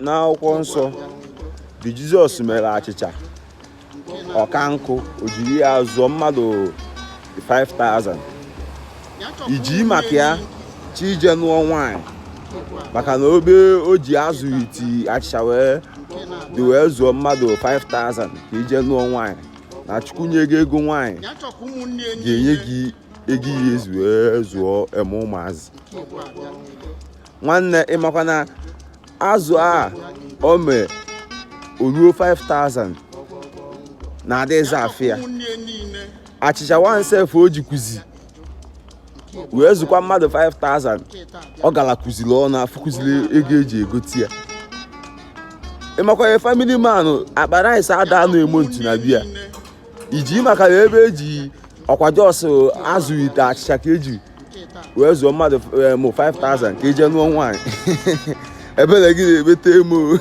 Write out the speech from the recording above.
n'akwụkwọ nsọ dị Jizọs mere achịcha ọka nkụ o jiri ya zụọ mmadụ 5,000 iji maka ya chi ije nụọ nwaanyị maka na o ji azụ iti achịcha wee zụọ mmadụ 5,000 ka ije nụọ nwaanyị na Chukwu nye gị ego nwaanyị ga-enye gị ego ihe ezu wee zụọ eme ụmụazị. Nwanne ịmakwa na azụ a o mee oruo 5,000 na-adịghịzi afịa achịcha wansef o jikwuzi wee zụkwa mmadụ 5,000 ọ gara kụziri ọnụ afọ kụziri ego eji egoti ya. Ịmakwa ya family man akpa rice ada na-emo ntu na biya iji maka na ebe eji ọkwa jos azụ ite achịcha ka eji wee zụọ mmadụ 5,000 ka eje nụọ nwaanyị ebere gị na-ebete emo